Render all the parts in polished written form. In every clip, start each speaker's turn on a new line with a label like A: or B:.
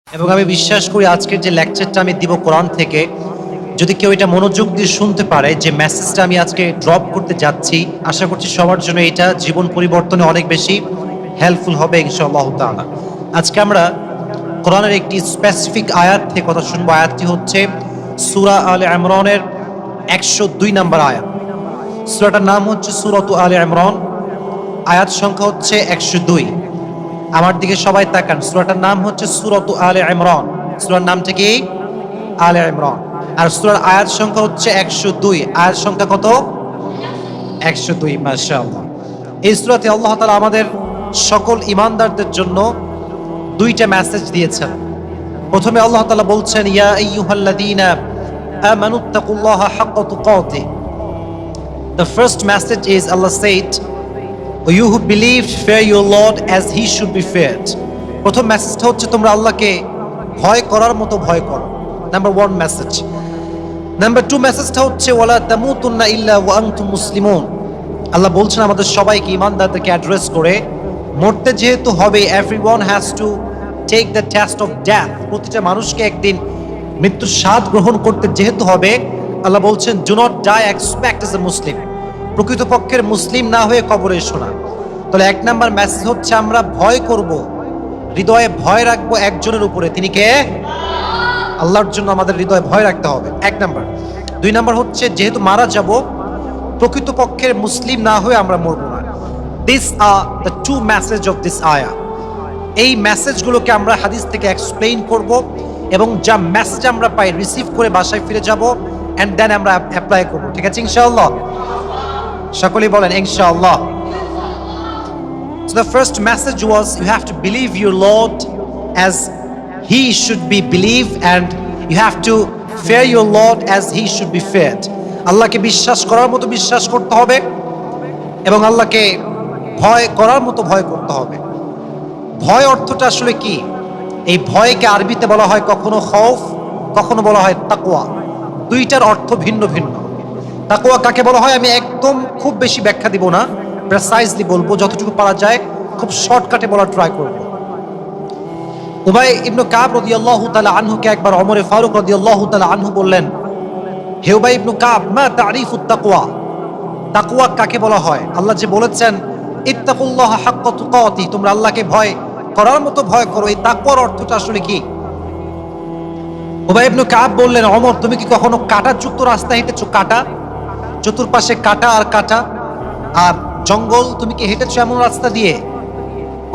A: এবং আমি বিশ্বাস করি আজকের যে লেকচারটা আমি দিব কোরআন থেকে, যদি কেউ এটা মনোযোগ দিয়ে শুনতে পারে, যে মেসেজটা আমি আজকে ড্রপ করতে যাচ্ছি, আশা করছি সবার জন্য এটা জীবন পরিবর্তনে অনেক বেশি হেল্পফুল হবে ইনশাআল্লাহ তাআলা। আজকে আমরা কোরআনের একটি স্পেসিফিক আয়াত থেকে কথা শুনবো। আয়াতটি হচ্ছে সূরা আলে ইমরানের 102 নম্বর আয়াত। সূরাটার নাম হচ্ছে সূরাতু আলে ইমরান, আয়াত সংখ্যা হচ্ছে 102। আমার দিকে সবাই তাকান। সূরাটার নাম হচ্ছে সূরাতু আলে ইমরান। সূরার নামটা কি? আলে ইমরান। আর সূরার আয়াত সংখ্যা হচ্ছে 102। আয়াত সংখ্যা কত? 102। মাশাআল্লাহ। এই সূরাতে আল্লাহ তাআলা আমাদের সকল ঈমানদারদের জন্য দুইটা মেসেজ দিয়েছেন। প্রথমে আল্লাহ তাআলা বলছেন, ইয়া আইয়ুহাল্লাযীনা আমানুত্তাকুল্লাহা হাক্কা তুকাতিহ। The first message is, Allah said, you who believed, fear your Lord as he should be feared. প্রথম মেসেজটা হচ্ছে তোমরা আল্লাহকে ভয় করার মতো ভয় করো। Number 1 message. নাম্বার 2 মেসেজটা হচ্ছে ওয়ালা তামুতুন্না ইল্লা ওয়া আনতুম মুসলিমুন। আল্লাহ বলছেন আমাদের সবাইকে, ঈমানদারদেরকে অ্যাড্রেস করে, মরতে যেহেতু হবে, everyone has to take the test of death. প্রতিটা মানুষকে একদিন মৃত্যুর স্বাদ গ্রহণ করতে যেহেতু হবে, আল্লাহ বলছেন do not die except as a Muslim. প্রকৃতপক্ষের মুসলিম না হয়ে কবরে এসো না। তাহলে 1 নাম্বার মেসেজ হচ্ছে আমরা ভয় করব, হৃদয়ে ভয় রাখবো একজনের উপরে। তিনি কে? আল্লাহর জন্য আমাদের হৃদয়ে ভয় রাখতে হবে, 1 নাম্বার। 2 নাম্বার হচ্ছে যেহেতু মারা যাব, প্রকৃতপক্ষের মুসলিম না হয়ে আমরা মরবো না। This are the 2 message of this আয়া। এই মেসেজগুলোকে আমরা হাদিস থেকে এক্সপ্লেইন করব এবং যা মেসেজ আমরা পাই রিসিভ করে বাসায় ফিরে যাব, এন্ড দেন আমরা অ্যাপ্লাই করব। ঠিক আছে ইনশাআল্লাহ? সকলেই বলেন ইনশাআল্লাহ। So the first message was, you have to believe your Lord as he should be believed, and you have to fear your Lord as he should be feared. আল্লাহকে বিশ্বাস করার মতো বিশ্বাস করতে হবে এবং আল্লাহকে ভয় করার মতো ভয় করতে হবে। ভয় অর্থটা আসলে কি? এই ভয়কে আরবিতে বলা হয় কখনো খৌফ, কখনো বলা হয় তাকওয়া। দুইটার অর্থ ভিন্ন ভিন্ন। তাকওয়া কাকে বলা হয় আমি একদম খুব বেশি ব্যাখ্যা দিব না, প্রেসাইজলি বলবো, যতটুকু পারা যায় খুব শর্টকাটে বলার ট্রাই করব। উবাই ইবনে কাব রাদিয়াল্লাহু তাআলা আনহুকে একবার ওমর ফারুক রাদিয়াল্লাহু তাআলা আনহু বললেন, হে উবাই ইবনে কাব, মা তারিফুত তাকওয়া। তাকওয়া কাকে বলা হয়? আল্লাহ যে বলেছেন ইত্তাকুল্লাহা হাক্কা তুকাতিহ, তোমরা আল্লাহকে ভয় করার মতো ভয় করো, এই তাকওয়ার অর্থটা আসলে কি? উবাই ইবনে কাব বললেন, ওমর তুমি কি কখনো কাঁটাযুক্ত রাস্তা হেঁটেছো? কাঁটা, চতুর্পাশে কাঁটা আর কাঁটা আর জঙ্গল, তুমি কি হেঁটেছো এমন রাস্তা দিয়ে?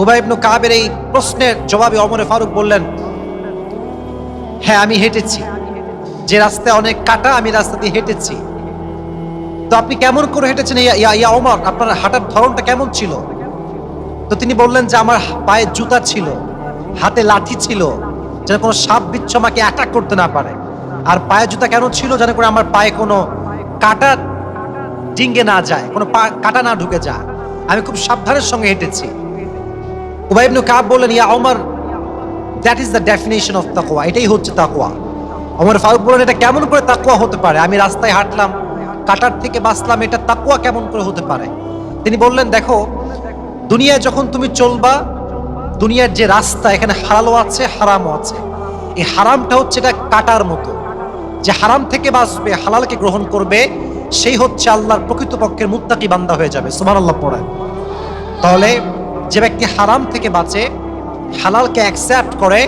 A: উবাই ইবনে কাবের এই প্রশ্নের জবাবে ওমর ফারুক বললেন, হ্যাঁ আমি হেঁটেছি, যে রাস্তায় অনেক কাঁটা আমি রাস্তা দিয়ে হেঁটেছি। তো আপনি কেমন করে হেঁটেছেন ইয়া ওমর, আপনার হাঁটার ধরনটা কেমন ছিল? তো তিনি বললেন যে আমার পায়ে জুতা ছিল, হাতে লাঠি ছিল, যেন কোনো সাপ বিচ্ছু আমাকে অ্যাটাক করতে না পারে। আর পায়ে জুতা কেন ছিল? যেন করে আমার পায়ে কোনো কাঁটা ডিঙ্গে না যায়, কোনো কাঁটা না ঢুকে যায়। আমি খুব সাবধানের সঙ্গে হেঁটেছি। উবাই ইবনে কাব বললেন, ইয়া Umar, that is the definition of taqwa. এটাই হচ্ছে তাকওয়া। ওমর ফারুক বললেন, এটা কেমন করে তাকওয়া হতে পারে? আমি রাস্তায় হাঁটলাম, কাঁটার থেকে বাঁচলাম, এটা তাকওয়া কেমন করে হতে পারে? তিনি বললেন, দেখো, দুনিয়ায় যখন তুমি চলবা, দুনিয়ার যে রাস্তা, এখানে হালালও আছে হারামও আছে। এই হারামটা হচ্ছে এটা কাঁটার মতো। যে হারাম থেকে বাঁচবে, হালালকে গ্রহণ করবে, সেই হচ্ছে আল্লাহর প্রকৃতপক্ষের মুত্তাকি বান্দা হয়ে যাবে। সুবহানাল্লাহ পড়েন। তাহলে যে ব্যক্তি হারাম থেকে বাঁচে, হালালকে অ্যাকসেপ্ট করে,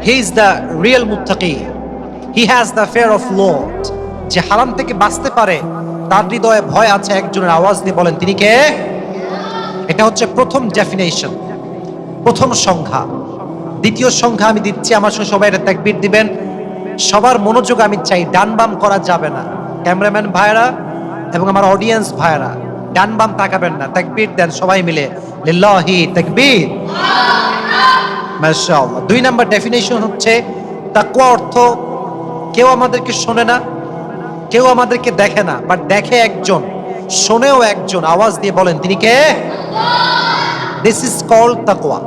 A: হি ইজ দ্য রিয়েল মুত্তাকি, he has the fear of Lord. যে হারাম থেকে বাঁচতে পারে, তার হৃদয়ে ভয় আছে। একজনের আওয়াজ দিয়ে বলেন তিনি কে? এটা হচ্ছে প্রথম ডেফিনেশন, প্রথম সংজ্ঞা। দ্বিতীয় সংজ্ঞা আমি দিচ্ছি, আমার সঙ্গে সবাই এটা তাকবীর দিবেন। সবার মনোযোগ আমি চাই, ডান বাম করা যাবে না। ক্যামেরাম্যান ভাইরা এবং আমার অডিয়েন্স ভাইরা, ডান বাম তাকাবেন না। তাকবীর দেন সবাই মিলে, লিল্লাহি তাকবীর, মাশাআল্লাহ। 2 নাম্বার ডেফিনেশন হচ্ছে তাকওয়া অর্থ, কেউ আমাদেরকে শোনে না, কেউ আমাদেরকে দেখে না, বাট দেখে একজন, শোনেও একজন। আওয়াজ দিয়ে বলেন তিনি কে? দিস ইজ কল্ড তাকওয়া।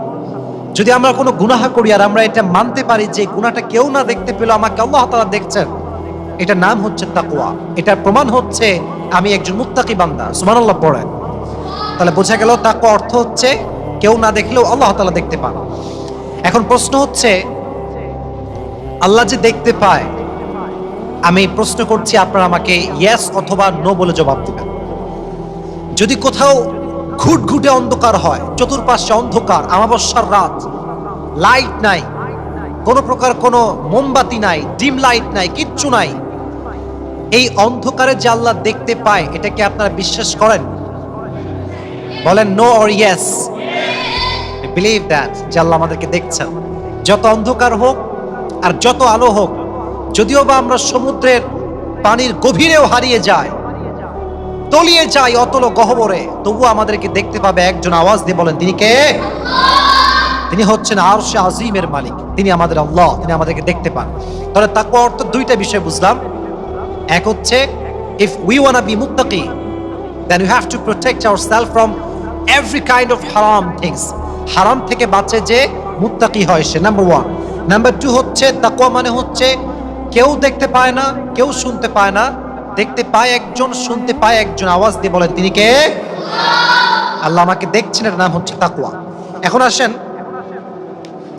A: যদি আমরা কোনো গুনাহ করি আর আমরা এটা মানতে পারি যে গুনাহটা কেউ না দেখতে পেলেও আমাকে আল্লাহ তাআলা দেখছেন, এটার নাম হচ্ছে তাকওয়া। এটার প্রমাণ হচ্ছে আমি একজন মুত্তাকি বান্দা। সুবহানাল্লাহ পড়েন। তাহলে বোঝা গেল তাকওয়া অর্থ হচ্ছে কেউ না দেখলেও আল্লাহ তাআলা দেখতে পান। এখন প্রশ্ন হচ্ছে, আল্লাহ যে দেখতে পায়, আমি প্রশ্ন করছি আপনারা আমাকে ইয়েস অথবা নো বলে জবাব দেবেন। যদি কোথাও ঘুটঘুটে অন্ধকার হয়, চতুর্পাশে অন্ধকার, আমাবস্যার রাত, লাইট নাই, কোনো প্রকার কোনো মোমবাতি নাই, ডিম লাইট নাই, কিচ্ছু নাই, এই অন্ধকারে যে আল্লাহ দেখতে পায়, এটা কি আপনারা বিশ্বাস করেন? বলেন no or yes. Believe that যে আল্লাহ আমাদেরকে দেখছেন, যত অন্ধকার হোক আর যত আলো হোক। যদিও বা আমরা সমুদ্রের পানির গভীরেও হারিয়ে যাই, তলিয়ে যাই অতল গহ্বরে, তবুও আমাদেরকে দেখতে পাবে একজন। আওয়াজ দিয়ে বলেন তিনি কে? তিনি হচ্ছেন আরশে আজিমের মালিক, তিনি আমাদের আল্লাহ, তিনি আমাদেরকে দেখতে পান। তাহলে তাকওয়া অর্থ দুইটা বিষয় বুঝলাম। এক হচ্ছে, ইফ উই ওয়ান্না বি মুত্তাকি, then you have to protect ourself from every kind of হারাম থিংস। হারাম থেকে বাঁচে যে মুত্তাকি হয় সে, নাম্বার ওয়ান। নাম্বার টু হচ্ছে, তাকওয়া মানে হচ্ছে কেউ দেখতে পায় না, কেউ শুনতে পায় না, দেখতে পায় একজন, শুনতে পায় একজন। আওয়াজ দিয়ে বলেন তিনি কে? আল্লাহ আমাকে দেখছেন, এর নাম হচ্ছে তাকওয়া। এখন আসেন,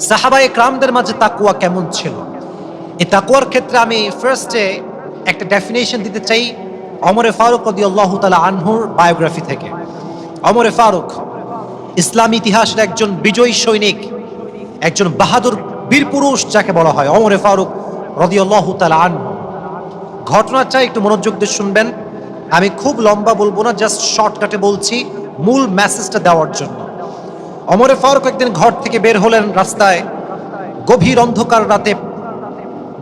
A: সাহাবায়ে কেরামদের মাঝে তাকওয়া কেমন ছিল। এই তাকওয়ার ক্ষেত্রে আমি ফার্স্টে একটা ডেফিনেশন দিতে চাই ওমর ফারুক রাদিয়াল্লাহু তাআলা আনহুর বায়োগ্রাফি থেকে। ওমর ফারুক ইসলামী ইতিহাসের একজন বিজয়ী সৈনিক, একজন বাহাদুর বীর পুরুষ যাকে বলা হয়, ওমর ফারুক রাদিয়াল্লাহু তাআলা আনহু। ঘটনাটা একটু মনোযোগ দিয়ে শুনবেন, আমি খুব লম্বা বলবো না, জাস্ট শর্টকাটে বলছি মূল মেসেজটা দেওয়ার জন্য। ওমর ফারুক একদিন ঘর থেকে বের হলেন রাস্তায়, গভীর অন্ধকার রাতে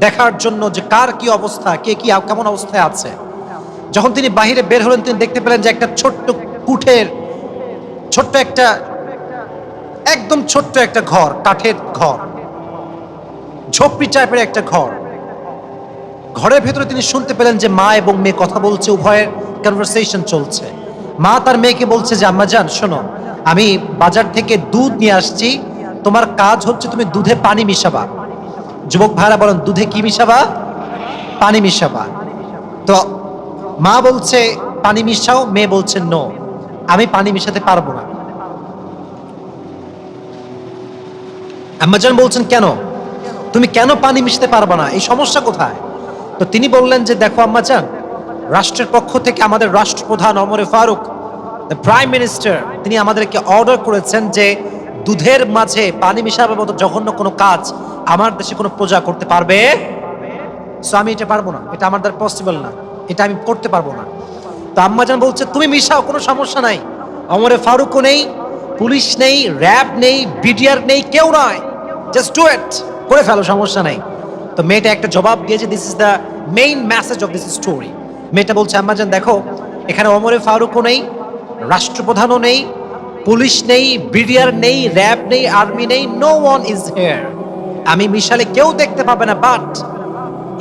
A: দেখার জন্য যে কার কি অবস্থা, কে কি কেমন অবস্থায় আছে। যখন তিনি বাহিরে বের হলেন, তিনি দেখতে পেলেন যে একটা ছোট্ট কুঠের, ছোট্ট একটা, একদম ছোট্ট একটা ঘর, কাঠের ঘর, ঝোপড়ি টাইপের একটা ঘর। ঘরের ভেতরে তিনি শুনতে পেলেন যে মা এবং মেয়ে কথা বলছে, উভয়ের কনভারসেশন চলছে। মা তার মেয়েকে বলছে যে আম্মাজান শোনো, আমি বাজার থেকে দুধ নিয়ে আসছি, তোমার কাজ হচ্ছে তুমি দুধে পানি মিশাবা। যুবক ভাইরা বলেন দুধে কি মিশাবা? পানি মিশাবা। তো মা বলছে পানি মিশাও, মেয়ে বলছে নো, আমি পানি মিশাতে পারবো না। আম্মাজান বলছেন কেন, তুমি কেন পানি মিশাতে পারবা না, এই সমস্যা কোথায়? তো তিনি বললেন যে দেখো আম্মাজান, রাষ্ট্রের পক্ষ থেকে আমাদের রাষ্ট্রপ্রধান Omar Faruk, the prime minister, তিনি আমাদেরকে অর্ডার করেছেন যে দুধের মাঝে পানি মিশাবার মতো জঘন্য কোনো কাজ আমার দেশে কোনো প্রজা করতে পারবে। সো আমি এটা পারবো না, এটা আমার দ্বারা পসিবল না, এটা আমি করতে পারবো না। তো আম্মাজান বলছে তুমি মিশাও, কোনো সমস্যা নাই। ওমর ফারুকও নেই, পুলিশ নেই, র্যাব নেই, বিডিআর নেই, কেউ নয়, জাস্ট ডু ইট, করে ফেলো, সমস্যা নাই। তো মেয়েটা একটা জবাব দিয়েছে, this is the main message of this story. মেয়েটা বলছে আম্মাজান দেখো, এখানে ওমর ফারুকও নেই, রাষ্ট্রপ্রধানও নেই, পুলিশ নেই, বিডিআর নেই, র্যাব নেই, আর্মি নেই, নো ওয়ান ইজ হিয়ার। আমি মিশালে কেউ দেখতে পাবে না, বাট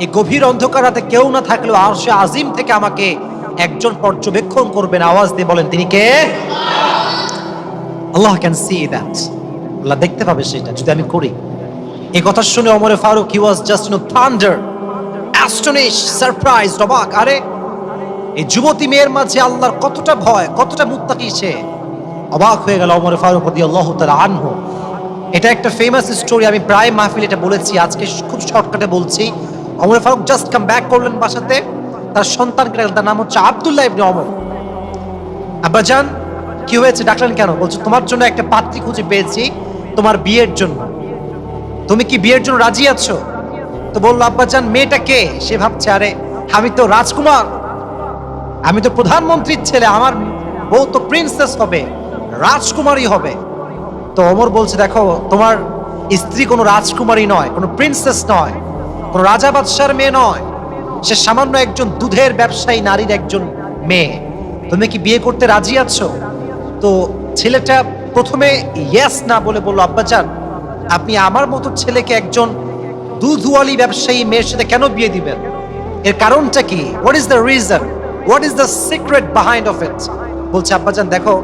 A: এই গভীর অন্ধকার রাতে কেউ না থাকলেও আরশে আজিম থেকে আমাকে একজন পর্যবেক্ষণ করবেন। আওয়াজ দিয়ে বলেন তিনি কে? আল্লাহ ক্যান সি দ্যাট, আল্লাহ দেখতে পাবে সেটা যদি আমি করি। এই কথা শুনে Umar Farooq, he was just thunder, astonish, surprised, অবাক। আরে এই যুবতী মেয়ের মাঝে আল্লাহর কতটা ভয়, কতটা মুত্তাকি সে, অবাক হয়ে গেল ওমর ফারুক রাদিয়াল্লাহু তাআলা আনহু। এটা একটা ফেমাস স্টোরি, আমি প্রায় মাহফিলে এটা বলেছি, আজকে খুব শর্টকাটে বলছি। Omar Faruk just come back করলেন বাসাতে, তার সন্তানকে ডাকলেন, তার নাম হচ্ছে আব্দুল্লাহ ইবনে ওমর। আব্বাজান কি হয়েছে, ডাকলেন কেন? বলছে তোমার জন্য একটা পাত্রী খুঁজে পেয়েছি, তোমার বিয়ের জন্য। তুমি কি বিয়ের জন্য রাজি আছো? তো বললো আব্বাজান মেয়েটা কে? সে ভাবছে আরে আমি তো রাজকুমার, আমি তো প্রধানমন্ত্রীর ছেলে, আমার বউ তো প্রিন্সেস হবে, রাজকুমারী হবে। তো ওমর বলছে দেখো, তোমার স্ত্রী কোনো রাজকুমারী নয়, কোনো প্রিন্সেস নয়, কোনো রাজা বাদশার মেয়ে নয়, সে সামান্য একজন দুধের ব্যবসায়ী নারীর একজন মেয়ে। তুমি কি বিয়ে করতে রাজি আছো? তো ছেলেটা প্রথমে ইয়েস না বলে বললো আব্বাজান আপনি আমার মতো ছেলেকে একজন দুধওয়ালি ব্যবসায়ী মেয়ের সাথে কেন বিয়ে দিবেন? এর কারণটা কি? What is the reason, what is the secret behind of it? বলছে আব্বাজান দেখো,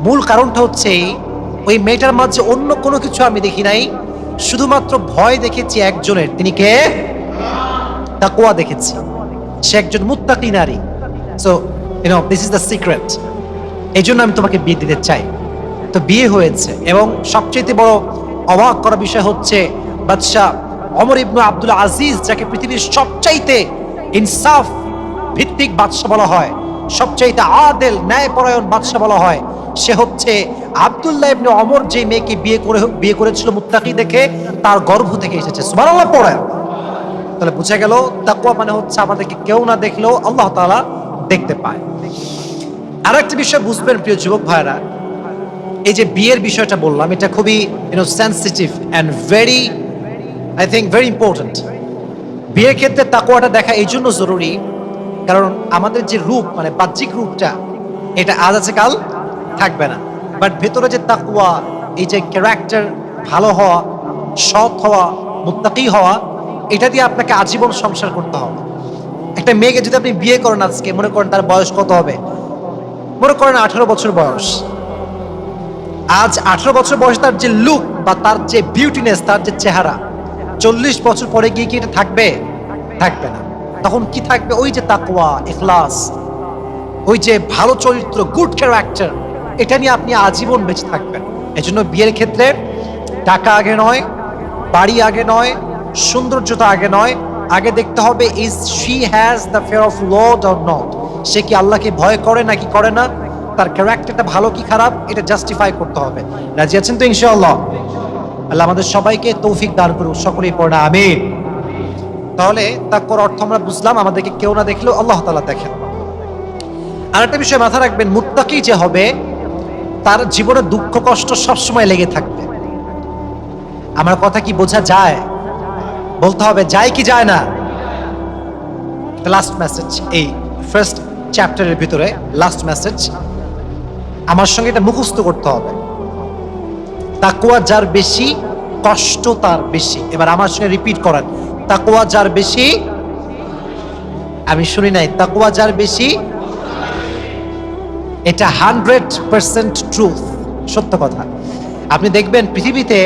A: মূল কারণটা হচ্ছে ওই মেয়েটার মাঝে অন্য কোনো কিছু আমি দেখি নাই, শুধুমাত্র ভয় দেখেছি একজনের, তিনি কে? তাকওয়া দেখেছি, সে একজন মুত্তাকি নারী। So you know this is the secret, এই জন্য আমি তোমাকে বিয়ে দিতে চাই। তো বিয়ে হয়েছে, এবং সবচেয়ে বড় অবাক করা বিষয় হচ্ছে বাদশাহ ওমর ইবনে আব্দুল আজিজ, যাকে পৃথিবীর সবচাইতে ইনসাফ ভিত্তিক বাদশা বলা হয়, সবচাইতে আদেল ন্যায়পরায়ণ বাদশা বলা হয়, সে হচ্ছে আব্দুল্লাহ ইবনে ওমর, যে মেয়েকে বিয়ে করেছিল মুত্তাকি দেখে, তার গর্ভ থেকে এসেছে। সুবহানাল্লাহ পড়েন। তাহলে বুঝা গেল তাকওয়া মানে হচ্ছে আমাদেরকে কেউ না দেখলেও আল্লাহ তাআলা দেখতে পায়। আর একটা বিষয় বুঝবেন প্রিয় যুবক ভাইরা, এই যে বিয়ের বিষয়টা বললাম, এটা খুবই sensitive and very, I think very important. বিয়ের ক্ষেত্রে তাকওয়াটা দেখা এই জন্য জরুরি, কারণ আমাদের যে রূপ, মানে বাহ্যিক রূপটা, এটা আজ আছে কাল থাকবে না, বাট ভেতরে যে তাকওয়া, এই যে ক্যারেক্টার ভালো হওয়া, সৎ হওয়া, মুত্তাকি হওয়া, এটা দিয়ে আপনাকে আজীবন সংসার করতে হবে। একটা মেয়েকে যদি আপনি বিয়ে করেন আজকে, মনে করেন তার বয়স কত হবে, মনে করেন 18 বছর বয়স। আজ 18 বছর বয়স, তার যে লুক বা তার যে বিউটিনেস, তার যে চেহারা, 40 বছর পরে গিয়ে কি এটা থাকবে? থাকবে না। তখন কি থাকবে? ওই যে তাকওয়া, ইখলাস, ওই যে ভালো চরিত্র, গুড ক্যারেক্টার, এটা নিয়ে আপনি আজীবন বেঁচে থাকবেন। এজন্য বিয়ের ক্ষেত্রে টাকা আগে নয়, বাড়ি আগে নয়, সৌন্দর্যতা আগে নয়, আগে দেখতে হবে is she has the fear of lord or not, সে কি আল্লাহকে ভয় করে নাকি করে না, তার ক্যারেক্টারটা ভালো কি খারাপ, এটা জাস্টিফাই করতে হবে। রাজি আছেন তো ইনশাআল্লাহ? আল্লাহ আমাদের সবাইকে তৌফিক দান করুন, সকলেই পড়া আমিন। তাহলে তাকওয়ার অর্থ আমরা বুঝলাম, আমাদেরকে কেউ না দেখলেও আল্লাহ তাআলা দেখেন। আর একটা বিষয় মাথা রাখবেন, মুত্তাকি যে হবে তার জীবনে দুঃখ কষ্ট সবসময় লেগে থাকবে। আমার কথা কি বোঝা যায়? বলতে হবে যায় কি যায় না? লাস্ট মেসেজ, এই ফার্স্ট চ্যাপ্টারের ভিতরে লাস্ট মেসেজ, আমার সঙ্গে এটা মুখস্থ করতে হবে। তাকওয়া যার বেশি, কষ্ট তার বেশি। এবার আমার সঙ্গে রিপিট করেন, তাকওয়া যার বেশি, আমি শুনি নাই, তাকওয়া যার বেশি, এটা 100% ট্রুথ, সত্য কথা। আপনি দেখবেন পৃথিবীতে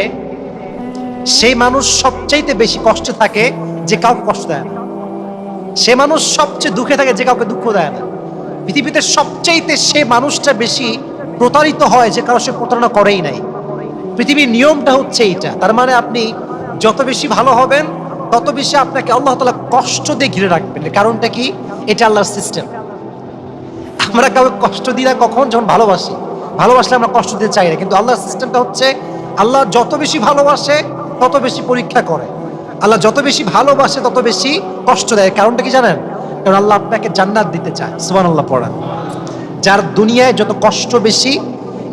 A: সেই মানুষ সবচাইতে বেশি কষ্টে থাকে যে কাউকে কষ্ট দেয় না, সে মানুষ সবচেয়ে দুঃখে থাকে যে কাউকে দুঃখ দেয় না। পৃথিবীতে সবচাইতে সে মানুষটা বেশি প্রতারিত হয় যে কারো সে প্রতারণা করেই নাই। পৃথিবীর নিয়মটা হচ্ছে এইটা। তার মানে আপনি যত বেশি ভালো হবেন, তত বেশি আপনাকে আল্লাহ তাআলা কষ্ট দিয়ে ঘিরে রাখবেন। কারণটা কি? এটা আল্লাহর সিস্টেম। আমরা কাউকে কষ্ট দিই না কখন? যখন ভালোবাসি। ভালোবাসলে আমরা কষ্ট দিতে চাই না, কিন্তু আল্লাহর সিস্টেমটা হচ্ছে আল্লাহ যত বেশি ভালোবাসে তত বেশি পরীক্ষা করে, আল্লাহ যত বেশি ভালোবাসে তত বেশি কষ্ট দেয়। কারণটা কি জানেন? কারণ আল্লাহ আপনাকে জান্নাত দিতে চায়। সুবহানাল্লাহ পড়েন। যার দুনিয়ায় যত কষ্ট বেশি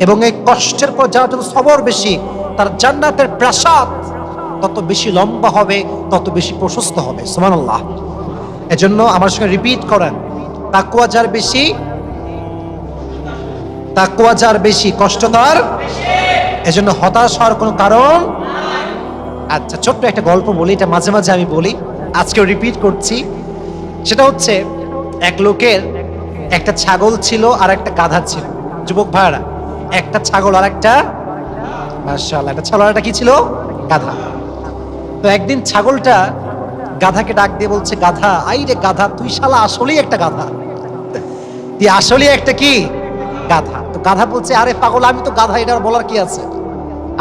A: এবং এই কষ্টের পর যার যত সবর বেশি, তার জান্নাতের প্রাসাদ তত বেশি লম্বা হবে, তত বেশি প্রশস্ত হবে। সুবহানাল্লাহ। এজন্য আমার সঙ্গে রিপিট করেন, তাকওয়া যার বেশি, তাকওয়া যার বেশি, কষ্ট তার বেশি। এজন্য হতাশ হওয়ার কোনো কারণ। আচ্ছা, ছোট্ট একটা গল্প বলি, এটা মাঝে মাঝে আমি বলি, আজকেও রিপিট করছি। সেটা হচ্ছে, এক লোকের একটা ছাগল ছিল আর একটা গাধা ছিল। যুবক ভাইরা, একটা ছাগল আর একটা, মাশাআল্লাহ, একটা ছাগল আর একটা কি ছিল? গাধা। তো একদিন ছাগলটা গাধাকে ডাক দিয়ে বলছে, গাধা, আই রে গাধা, তুই শালা আসলেই একটা গাধা, তুই আসলেই একটা কি গাধা। তো গাধা বলছে, আরে পাগল, আমি তো গাধা, এটা বলার কি আছে,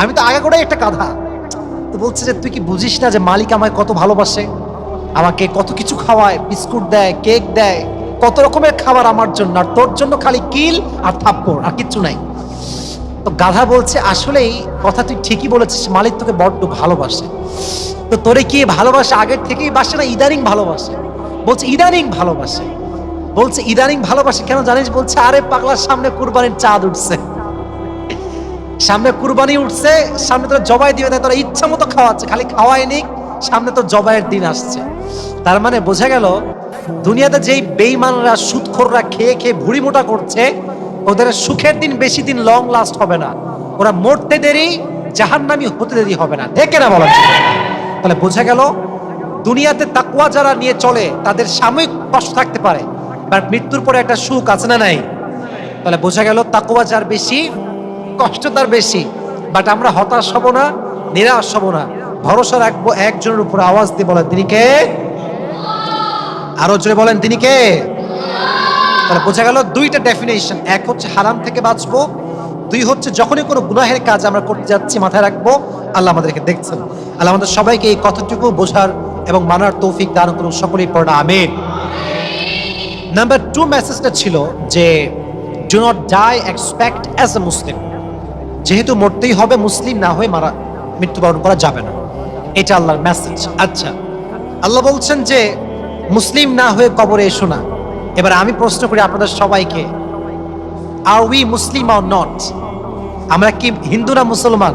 A: আমি তো আগে করেই একটা গাধা। তো বলছে যে তুই কি বুঝিস না যে মালিক আমায় কত ভালোবাসে, আমাকে কত কিছু খাওয়ায়, বিস্কুট দেয়, কেক দেয়, কত রকমের খাবার আমার জন্য, আর তোর জন্য খালি কিল আর থাপ্পড়, আর কিচ্ছু নাই। তো গাধা বলছে, আসলেই কথা তুই ঠিকই বলেছিস, মালিক তোকে বড্ড ভালোবাসে। তো তোরে কি ভালোবাসে আগের থেকেই বাসে না ইদানিং ভালোবাসে? বলছে ইদানিং ভালোবাসে। বলছে ইদানিং ভালোবাসে কেন জানিস? বলছে, আরে পাগলার, সামনে কুরবানির চাঁদ উঠছে, সামনে কুরবানি উঠছে, সামনে তোরা জবাই দিবে, তাই তোরা ইচ্ছা মতো খাওয়াচ্ছে, খালি খাওয়াই নি, সামনে তো জবাইয়ের দিন আসছে। তার মানে বোঝা গেল, দুনিয়াতে যেই বেঈমানরা, সুদখোররা খেয়ে খেয়ে ভুড়ি মোটা করছে, ওদের সুখের দিন বেশি দিন লং লাস্ট হবে না, ওরা মরতে দেরি, জাহান্নামী হতে দেরি হবে না। ঠিক না বলেন? তাহলে বোঝা গেল, দুনিয়াতে তাকওয়া যারা নিয়ে চলে তাদের সাময়িক কষ্ট থাকতে পারে, বাট মৃত্যুর পরে একটা সুখ আছে না নাই? তাহলে বোঝা গেল, তাকওয়া যার বেশি, কষ্ট তার বেশি। বাট আমরা হতাশ হব না, নিরাশ হব না, ভরসা রাখবো একজনের উপর। আওয়াজ দিয়ে বলেন, তিনি কে? আরো জোরে বলেন, তিনি কে? তাহলে বোঝা গেল দুইটা ডেফিনেশন, এক হচ্ছে হারাম থেকে বাঁচবো, দুই হচ্ছে যখনই কোনো গুনাহের কাজ আমরা করতে যাচ্ছি মাথায় রাখবো আল্লাহ আমাদেরকে দেখছেন। আল্লাহ আমাদের সবাইকে এই কথাটুকু বোঝার এবং মানার তৌফিক দান করুন, সকলেই পড়া আমিন। নাম্বার 2 মেসেজটা ছিল যে do not die except as a Muslim. যেহেতু মরতেই হবে, মুসলিম না হয়ে মৃত্যুবরণ করা যাবে না, এটা আল্লাহর মেসেজ। আচ্ছা, আল্লাহ বলছেন যে মুসলিম না হয়ে কবরে এসো না। এবার আমি প্রশ্ন করি আপনাদের সবাইকে, আর উই মুসলিম অর নট? আমরা কি হিন্দু না মুসলমান?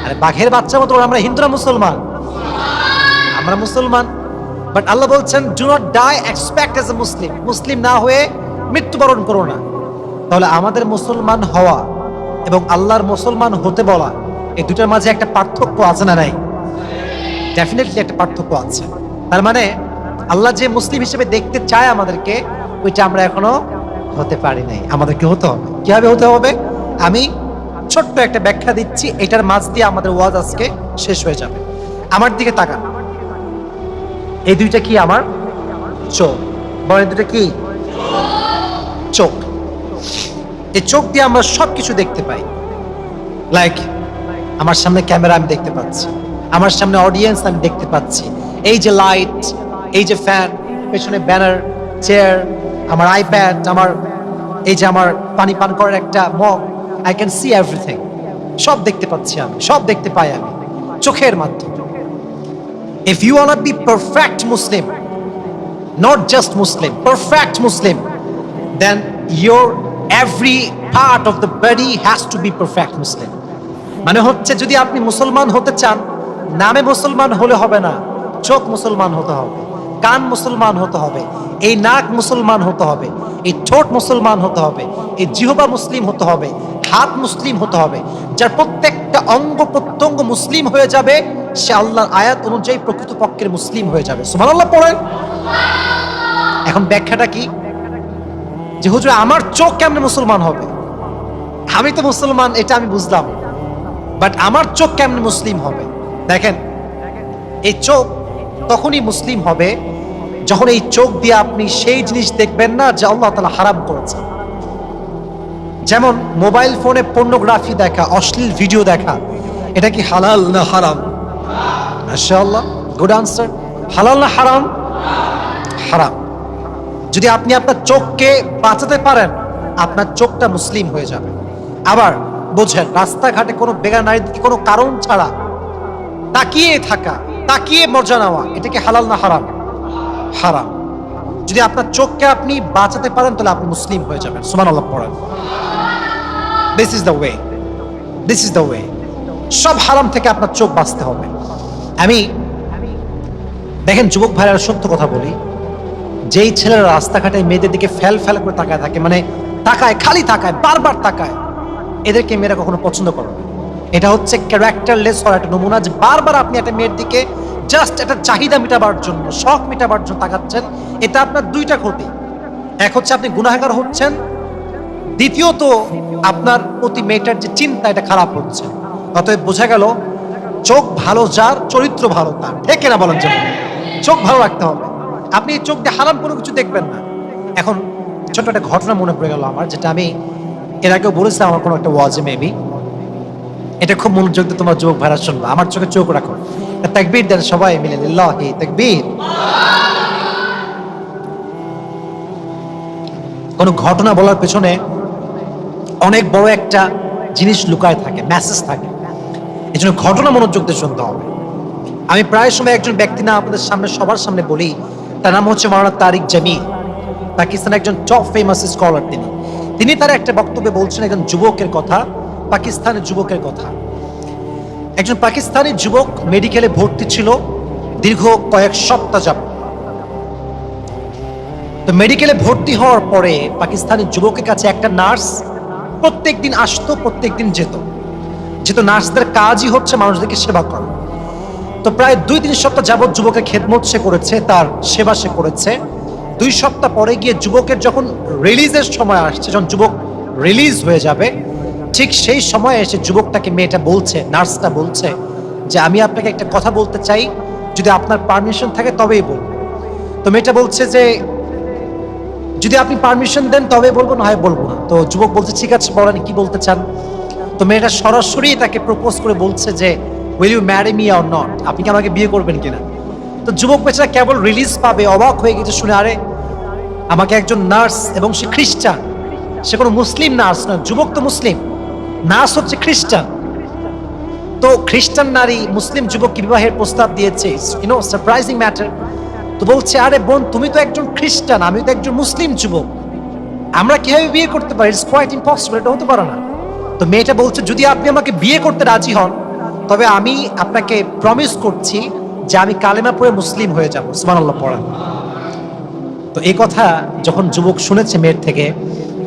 A: আরে বাঘের বাচ্চা মতো আমরা হিন্দু না মুসলমান? আমরা মুসলমান। বাট আল্লাহ বলছেন do not die except as a Muslim. মুসলিম না হয়ে মৃত্যুবরণ করো না। তাহলে আমাদের মুসলমান হওয়া এবং আল্লাহর মুসলমান হতে বলা, এই দুটার মাঝে একটা পার্থক্য আছে না নাই? ডেফিনেটলি একটা পার্থক্য আছে। তার মানে আল্লাহ যে মুসলিম হিসেবে দেখতে চায় আমাদেরকে, ওইটা আমরা এখনো হতে পারি নাই। আমাদেরকে হতে হবে। কিভাবে হতে হবে? আমি ছোট্ট একটা ব্যাখ্যা দিচ্ছি, এটার মাঝ দিয়ে আমাদের ওয়াজ আজকে শেষ হয়ে যাবে। আমার দিকে তাকান, এই দুইটা কি? আমার চোখ। বলেন, দুটো কি? চোখ। এই চোখ দিয়ে আমরা সবকিছু দেখতে পাই। লাইক আমার সামনে ক্যামেরা আমি দেখতে পাচ্ছি, আমার সামনে অডিয়েন্স আমি দেখতে পাচ্ছি, এই যে লাইট, এই যে ফ্যান, পেছনে ব্যানার, চেয়ার, আমার আইপ্যাড, আমার এই যে আমার পানি পান করার একটা mug, I can see everything. সব দেখতে পাচ্ছি আমি, সব দেখতে পাই আমি চোখের মাধ্যমে। If you want to be perfect Muslim, not just Muslim, perfect Muslim, then your every part of the body has to be perfect Muslim. মানে হচ্ছে, যদি আপনি মুসলমান হতে চান, নামে মুসলমান হলে হবে না, চোখ মুসলমান হতে হবে, কান মুসলমান হতে হবে, এই নাক মুসলমান হতে হবে, এই ঠোঁট মুসলমান হতে হবে, এই জিহ্বা মুসলিম হতে হবে, হাত মুসলিম হতে হবে। যার প্রত্যেকটা অঙ্গ প্রত্যঙ্গ মুসলিম হয়ে যাবে, সে আল্লাহর আয়াত অনুযায়ী প্রকৃতপক্ষের মুসলিম হয়ে যাবে। সুবহানাল্লাহ পড়েন। এখন ব্যাখ্যাটা কি? যে হুজুর আমার চোখ কেমনে মুসলমান হবে? আমি তো মুসলমান, এটা আমি বুঝলাম, বাট আমার চোখ কেমনে মুসলিম হবে? দেখেন, এই চোখ তখনই মুসলিম হবে যখন এই চোখ দিয়ে আপনি সেই জিনিস দেখবেন না যে আল্লাহ তাআলা হারাম করেছেন। যেমন মোবাইল ফোনে পর্নোগ্রাফি দেখা, অশ্লীল ভিডিও দেখা, এটা কি হালাল না হারাম? মাশাআল্লাহ, গুড আনসার। হালাল না হারাম? হারাম। যদি আপনি আপনার চোখকে বাঁচাতে পারেন, আপনার চোখটা মুসলিম হয়ে যাবে। আবার বোঝেন, রাস্তাঘাটে কোনো বেগার নারীর দিকে কোনো কারণ ছাড়া তাকিয়ে থাকা, তাকিয়ে মজা নেওয়া, এটা কি হালাল না হারাম? হারাম। যদি আপনার চোখকে আপনি বাঁচাতে পারেন, তাহলে আপনি মুসলিম হয়ে যাবেন। সুবহানাল্লাহ পড়েন। This is the way, this is the way. সব হারাম থেকে আপনার চোখ বাঁচতে হবে। আমি দেখেন যুবক ভাইরা, সত্য কথা বলি, যেই ছেলেরা রাস্তাঘাটে মেয়েদের দিকে ফেল ফেল করে তাকায় থাকে, মানে তাকায়, খালি তাকায়, বারবার তাকায়, এদেরকে মেয়েরা কখনো পছন্দ করে না। এটা হচ্ছে ক্যারেক্টারলেস হওয়ার একটা নমুনা, যে বারবার আপনি একটা মেয়ের দিকে জাস্ট একটা চাহিদা মেটাবার জন্য, শখ মেটাবার জন্য তাকাচ্ছেন। এটা আপনার দুইটা ক্ষতি। এক হচ্ছে আপনি গুনাহগার হচ্ছেন, দ্বিতীয়ত আপনার প্রতি মেয়েটার যে চিন্তা, এটা খারাপ হচ্ছে। অতএব বোঝা গেল, চোখ ভালো যার, চরিত্র ভালো তার। ঠিক না বলেন? যে চোখ ভালো রাখতে হবে। আপনি চোখ দিয়ে হারাম কোনো কিছু দেখবেন না। এখন ছোট একটা ঘটনা মনে পড়ে গেল আমার, যেটা আমি এর আগেও বলেছিলাম আমার কোনো একটা ওয়াজে মেবি। এটা খুব মনোযোগ দিয়ে তোমার যুবক ভাইরা শুনবে। আমার চোখে চোখ রাখো, তাকবীর দেন সবাই মিলে, লিল্লাহি তাকবীর। কোনো ঘটনা বলার পেছনে অনেক বড় একটা জিনিস লুকায় থাকে, মেসেজ থাকে। এই জন্য ঘটনা মনোযোগ দিয়ে শুনতে হবে। আমি প্রায় সময় একজন ব্যক্তি না আপনাদের সামনে, সবার সামনে বলি, তার নাম হচ্ছে মাওলানা তারিক জামিল, পাকিস্তানের একজন টপ ফেমাস স্কলার। তিনি তার একটা বক্তব্যে বলছেন একজন যুবকের কথা, পাকিস্তানের যুবকের কথা। একজন পাকিস্তানি যুবক মেডিকেলে ভর্তি ছিল দীর্ঘ কয়েক সপ্তাহ যাবত। তো মেডিকেলে ভর্তি হওয়ার পরে পাকিস্তানি যুবকের কাছে একটা নার্স প্রত্যেকদিন আসতো, প্রত্যেকদিন যেত। যেহেতু নার্সদের কাজই হচ্ছে মানুষদেরকে সেবা করা, তো প্রায় 2-3 সপ্তাহ যাবত যুবকের খেদমত সে করেছে, তার সেবা সে করেছে। 2 সপ্তাহ পরে গিয়ে যুবকের যখন রিলিজের সময় আসছে, যখন যুবক রিলিজ হয়ে যাবে, ঠিক সেই সময় এসে যুবকটাকে মেয়েটা বলছে, নার্সটা বলছে যে আমি আপনাকে একটা কথা বলতে চাই, যদি আপনার পারমিশন থাকে তবেই বলবো। তো মেয়েটা বলছে যে যদি আপনি পারমিশন দেন তবে বলবো, না হয় বলবো না। তো যুবক বলছে ঠিক আছে, বলেন কি বলতে চান। তো মেয়েটা সরাসরি তাকে প্রপোজ করে বলছে যে will you marry me or not, আপনি কি আমাকে বিয়ে করবেন কিনা। তো যুবক বেচারা কেবল রিলিজ পাবে, অবাক হয়ে গেছে শুনে, আরে আমাকে একজন নার্স, এবং সে খ্রিস্টান, সে কোনো মুসলিম নার্স না, যুবক তো মুসলিম, নার্স হচ্ছে খ্রিস্টান। তো খ্রিস্টান নারী মুসলিম যুবককে বিবাহের প্রস্তাব দিয়েছে, সারপ্রাইজিং ম্যাটার। তো বলছে, আরে বোন, তুমি তো একজন খ্রিস্টান, আমি তো একজন মুসলিম যুবক, আমরা কিভাবে বিয়ে করতে পারি? ইটস কোয়াইট ইম্পসিবল, এটা হতে পারে না। তো মেয়েটা বলছে, যদি আপনি আমাকে বিয়ে করতে রাজি হন, তবে আমি আপনাকে প্রমিস করছি যে আমি কালেমা পড়ে মুসলিম হয়ে যাব। সুবহানাল্লাহ পড়েন। তো এই কথা যখন যুবক শুনেছে মেয়ের থেকে,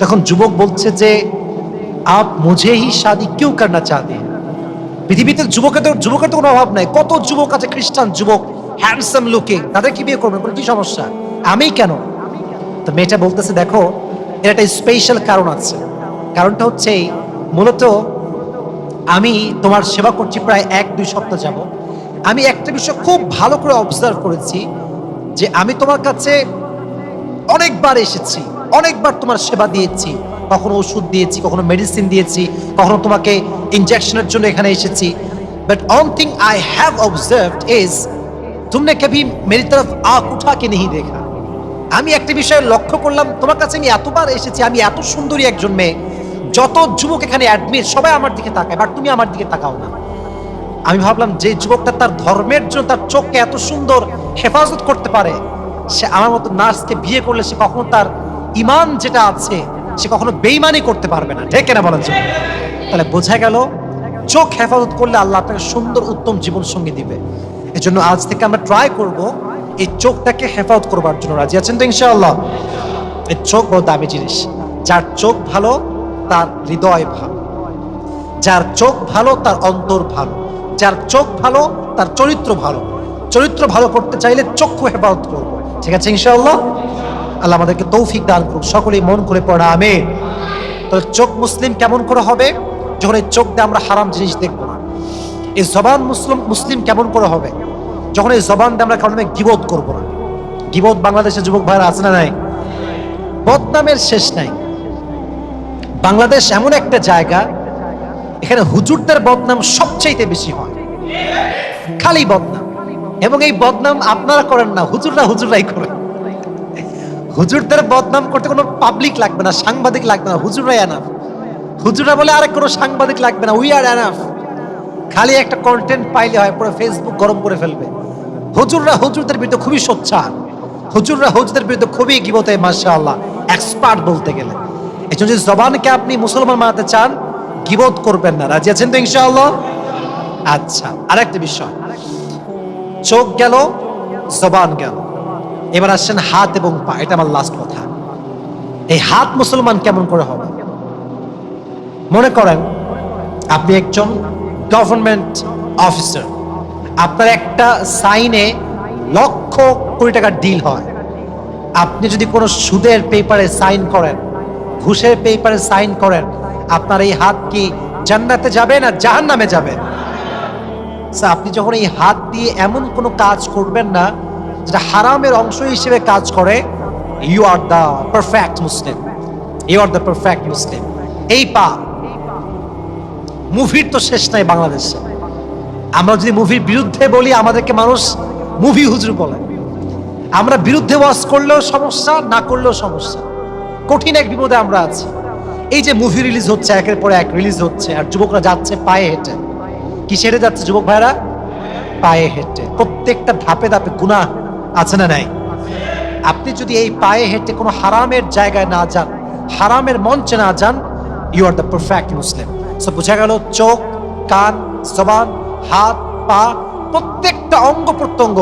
A: তখন যুবক বলছে যে আপ মুঝে হি শাদি কিউ করনা চাহতে हैं? পৃথিবীতে যুবকের তো কোনো অভাব নাই, কত যুবক আছে, খ্রিস্টান যুবক, হ্যান্ডসাম লুকিং, তাদের কি বিয়ে করবেন, কোনো কি সমস্যা, আমি কেন? তো মেয়েটা বলতেছে, দেখো এর একটা স্পেশাল কারণ আছে। কারণটা হচ্ছে এই, মূলত আমি তোমার সেবা করছি প্রায় 1-2 সপ্তাহ যাব। আমি একটা বিষয় খুব ভালো করে অবজার্ভ করেছি, যে আমি তোমার কাছে অনেকবার এসেছি, অনেকবার তোমার সেবা দিয়েছি, কখনো ওষুধ দিয়েছি, কখনো মেডিসিন দিয়েছি, কখনো তোমাকে ইনজেকশনের জন্য এখানে এসেছি। But one thing I have observed is तुमने कभी मेरी तरफ आंख उठा के नहीं देखा। আমি একটা বিষয় লক্ষ্য করলাম, তোমার কাছে আমি এতবার এসেছি, আমি এত সুন্দরী একজন মেয়ে, যত যুবক এখানে অ্যাডমিট সবাই আমার দিকে তাকায়, বাট তুমি আমার দিকে তাকাও না। আমি ভাবলাম, যে যুবকটা তার ধর্মের জন্য তার চোখকে এত সুন্দর হেফাজত করতে পারে, সে আমার মতো নার্সকে বিয়ে করলে সে কখনো তার ইমান যেটা আছে সে কখনো বেঈমানি করতে পারবে না, ঠিক কিনা বলেন? তাহলে বোঝা গেল, চোখ হেফাজত করলে আল্লাহ আপনাকে সুন্দর উত্তম জীবন সঙ্গী দিবে। এজন্য আজ থেকে আমরা ট্রাই করব এই চোখটাকে হেফাজত করবার জন্য। রাজি আছেন তো ইনশাআল্লাহ? এই চোখ বড় দামি জিনিস। যার চোখ ভালো তার হৃদয় ভালো, যার চোখ ভালো তার অন্তর ভালো, যার চোখ ভালো তার চরিত্র ভালো। চরিত্র ভালো করতে চাইলে চক্ষু হেফাজত করবো, ঠিক আছে ইনশাআল্লাহ? আল্লাহ আমাদেরকে তৌফিক দান করুক, সকলেই মন করে পড়া আমিন। তো চোখ মুসলিম কেমন করে হবে? যখন এই চোখ দিয়ে আমরা হারাম জিনিস দেখবো না। এই জবান মুসলিম কেমন করে হবে? যখন এই জবান দিয়ে আমরা কারণে গীবত করবো না। গীবত বাংলাদেশের যুবক ভাইরা আছে না নাই? বদনামের শেষ নাই। বাংলাদেশ এমন একটা জায়গা, এখানে হুজুরদের বদনাম সবচাইতে বেশি হয়, খালি বদনাম। এবং এই বদনাম আপনারা করেন না, হুজুররাই করেন। হুজুরদের বদনাম করতে কোনো পাবলিক লাগবে না, সাংবাদিক লাগবে না, হুজুররাই এনাফ। হুজুররা বলে আরেক কোনো সাংবাদিক লাগবে না, উই আর এনাফ। খালি একটা কন্টেন্ট পাইলে হয়, পুরো ফেসবুক গরম করে ফেলবে। হুজুররা হুজুরদের বিরুদ্ধে খুবই সোচ্চার, হুজুররা হুজুরদের বিরুদ্ধে খুবই গীবতে মাশাআল্লাহ এক্সপার্ট বলতে গেলে। এই জন্য যদি জবানকে আপনি মুসলমান বানাতে চান, গীবত করবেন না। রাজি আছেন তো ইনশাআল্লাহ? আচ্ছা, আরেকটা বিষয়, চোখ গেল, জবান গেল, এবার আসছেন হাত এবং পা। এটা আমার লাস্ট কথা। এই হাত মুসলমান কেমন করে হবে? মনে করেন আপনি একজন গভর্নমেন্ট অফিসার, আপনার একটা সাইনে লক্ষ কোটি টাকার ডিল হয়। আপনি যদি কোনো সুদের পেপারে সাইন করেন, ঘুষের পেপারে সাইন করেন, আপনার এই হাত কি জান্নাতে যাবে না জাহান্নামে যাবে? আপনি যখন এই হাত দিয়ে এমন কোনো কাজ করবেন না যেটা হারামের অংশ হিসেবে কাজ করে, you are the perfect Muslim, you are the perfect Muslim. এই পা, মুভির তো শেষ নাই বাংলাদেশে। আমরা যদি মুভির বিরুদ্ধে বলি, আমাদেরকে মানুষ মুভি হুজুর বলে। আমরা বিরুদ্ধে ওয়াজ করলেও সমস্যা, না করলেও সমস্যা, কঠিন এক বিপদে আমরা আছি। এই যে মুভি রিলিজ হচ্ছে, একের পর এক রিলিজ হচ্ছে, আর যুবকরা যাচ্ছে পায়ে হেঁটে। কিসে হেঁটে যাচ্ছে যুবক ভাইরা? পায়ে হেঁটে। প্রত্যেকটা ধাপে ধাপে গুনাহ আছে না নাই? আপনি যদি এই পায়ে হেঁটে কোনো হারামের জায়গায় না যান, হারামের মঞ্চে না যান, you are the perfect Muslim. So বোঝা গেল, চোখ, কান, জবান, হাত, পা, প্রত্যেকটা অঙ্গ প্রত্যঙ্গ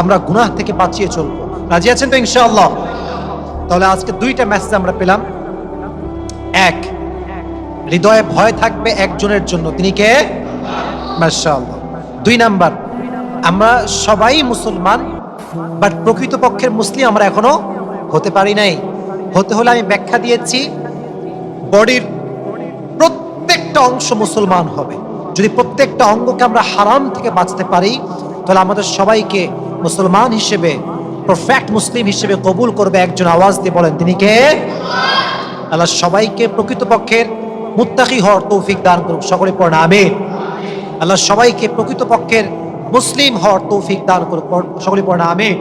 A: আমরা গুনাহ থেকে বাঁচিয়ে চলবো। রাজি আছেন তো ইনশাআল্লাহ? তাহলে আজকে দুইটা মেসেজ আমরা পেলাম। এক, হৃদয়ে ভয় থাকবে একজনের জন্য, তিনি কে? মাশাআল্লাহ। 2 নাম্বার, আমরা সবাই মুসলমান, বাট প্রকৃতপক্ষের মুসলিম আমরা এখনো হতে পারি নাই। হতে হলে আমি ব্যাখ্যা দিয়েছি, বডির প্রত্যেকটা অংশ মুসলমান হবে। যদি প্রত্যেকটা অঙ্গকে আমরা হারাম থেকে বাঁচতে পারি, তাহলে আমাদের সবাইকে মুসলমান হিসেবে, পারফেক্ট মুসলিম হিসেবে কবুল করবে। একজন আওয়াজ দিয়ে বলেন, তিনি কে? আল্লাহ সবাইকে প্রকৃতপক্ষের মুত্তাকি হওয়ার তৌফিক দান করুক, সকলে পড়া আমিন। আল্লাহ সবাইকে প্রকৃতপক্ষের মুসলিম হওয়ার তৌফিক দান করুক, সকলে পড়া আমিন।